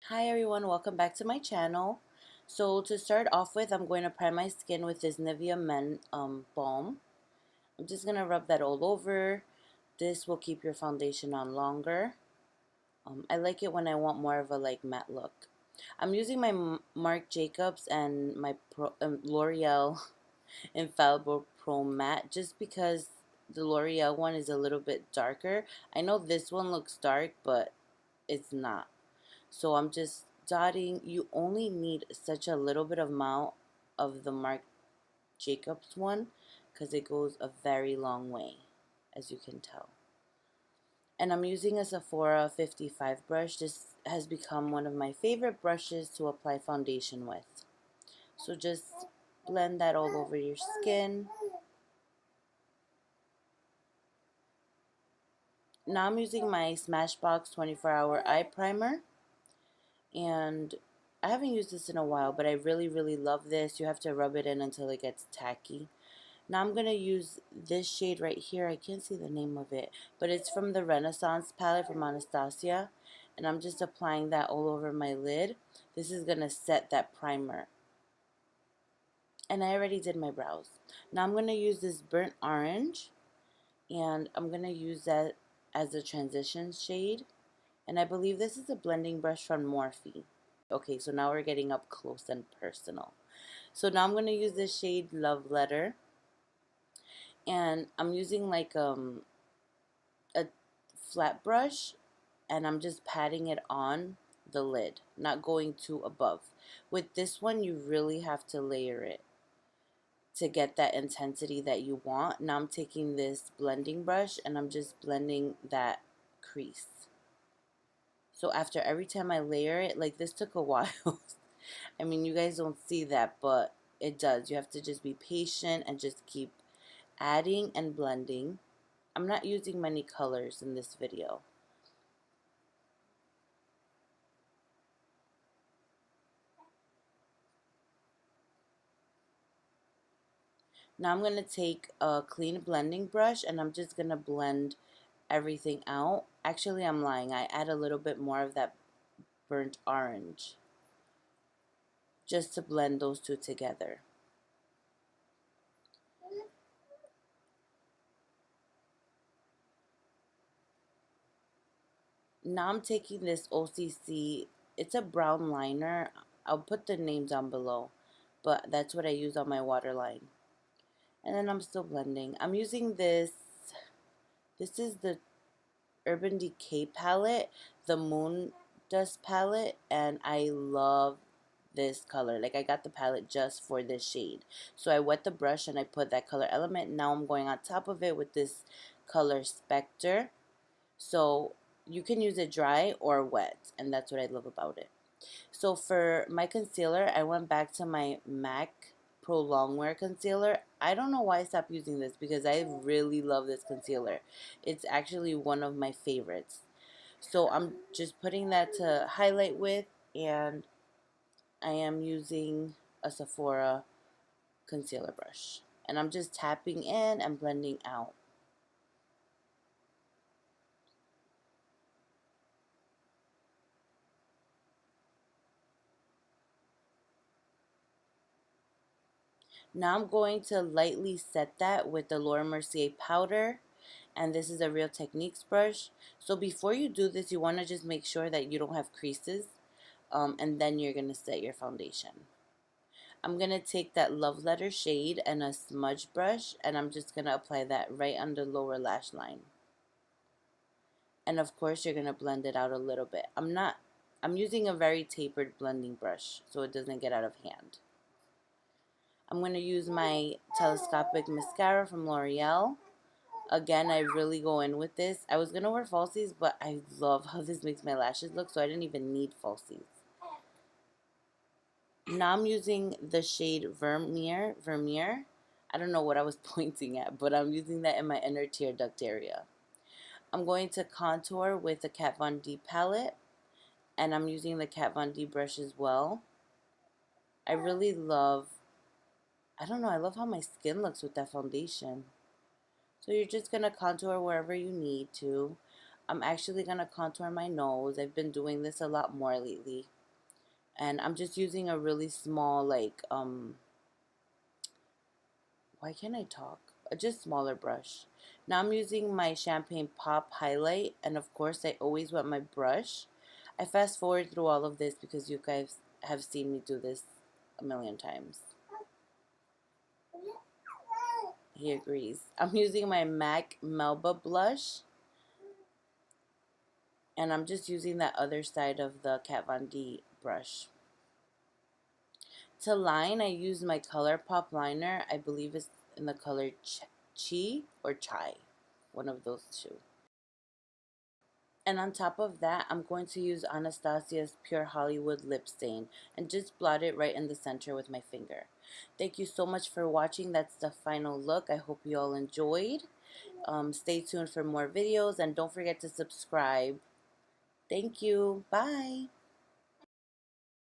Hi everyone, welcome back to my channel. So to start off with, I'm going to prime my skin with this Nivea Men Balm. I'm just going to rub that all over. This will keep your foundation on longer. I like it when I want more of a matte look. I'm using my Marc Jacobs and my L'Oreal Infallible Pro Matte just because the L'Oreal one is a little bit darker. I know this one looks dark, but it's not. So I'm just dotting. You only need such a little bit of amount of the Marc Jacobs one because it goes a very long way, as you can tell. And I'm using a Sephora 55 brush. This has become one of my favorite brushes to apply foundation with. So just blend that all over your skin. Now I'm using my Smashbox 24-hour eye primer. And I haven't used this in a while, but I really love this. You have to rub it in until it gets tacky. Now I'm going to use this shade right here. I can't see the name of it, but it's from the Renaissance palette from Anastasia. And I'm just applying that all over my lid. This is going to set that primer. And I already did my brows. Now I'm going to use this burnt orange. And I'm going to use that as a transition shade. And I believe this is a blending brush from Morphe. Okay, so now we're getting up close and personal. So now I'm going to use this shade Love Letter. And I'm using a flat brush. And I'm just patting it on the lid, not going too above. With this one, you really have to layer it to get that intensity that you want. Now I'm taking this blending brush and I'm just blending that crease. So after every time I layer it, like this took a while. I mean, you guys don't see that, but it does. You have to just be patient and just keep adding and blending. I'm not using many colors in this video. Now I'm going to take a clean blending brush and I'm just going to blend everything out. Actually, I'm lying. I add a little bit more of that burnt orange just to blend those two together. Now I'm taking this OCC. It's a brown liner. I'll put the name down below, but that's what I use on my waterline. And then I'm still blending. I'm using this. This is the Urban Decay palette, the Moondust palette, and I love this color. Like, I got the palette just for this shade. So I wet the brush and I put that color element. Now I'm going on top of it with this color Spectre. So you can use it dry or wet, and that's what I love about it. So for my concealer, I went back to my MAC Prolong Wear Concealer. I don't know why I stopped using this because I really love this concealer. It's actually one of my favorites. So I'm just putting that to highlight with, and I am using a Sephora concealer brush. And I'm just tapping in and blending out. Now I'm going to lightly set that with the Laura Mercier powder. And this is a Real Techniques brush. So before you do this, you want to just make sure that you don't have creases. And then you're going to set your foundation. I'm going to take that Love Letter shade and a smudge brush. And I'm just going to apply that right under lower lash line. And of course, you're going to blend it out a little bit. I'm using a very tapered blending brush so it doesn't get out of hand. I'm going to use my Telescopic mascara from L'Oreal. Again, I really go in with this. I was going to wear falsies, but I love how this makes my lashes look, so I didn't even need falsies. Now I'm using the shade Vermeer. I don't know what I was pointing at, but I'm using that in my inner tear duct area. I'm going to contour with the Kat Von D palette, and I'm using the Kat Von D brush as well. I really love, I don't know, I love how my skin looks with that foundation. So you're just going to contour wherever you need to. I'm actually going to contour my nose. I've been doing this a lot more lately. And I'm just using a really small, like, why can't I talk? A just smaller brush. Now I'm using my Champagne Pop highlight, and of course I always wet my brush. I fast forward through all of this because you guys have seen me do this a million times. He agrees. I'm using my MAC Melba blush, and I'm just using that other side of the Kat Von D brush. To line, I use my Colorpop liner. I believe it's in the color Chi or Chai, one of those two. And on top of that, I'm going to use Anastasia's Pure Hollywood Lip Stain and just blot it right in the center with my finger. Thank you so much for watching. That's the final look. I hope you all enjoyed. Stay tuned for more videos, and don't forget to subscribe. Thank you. Bye.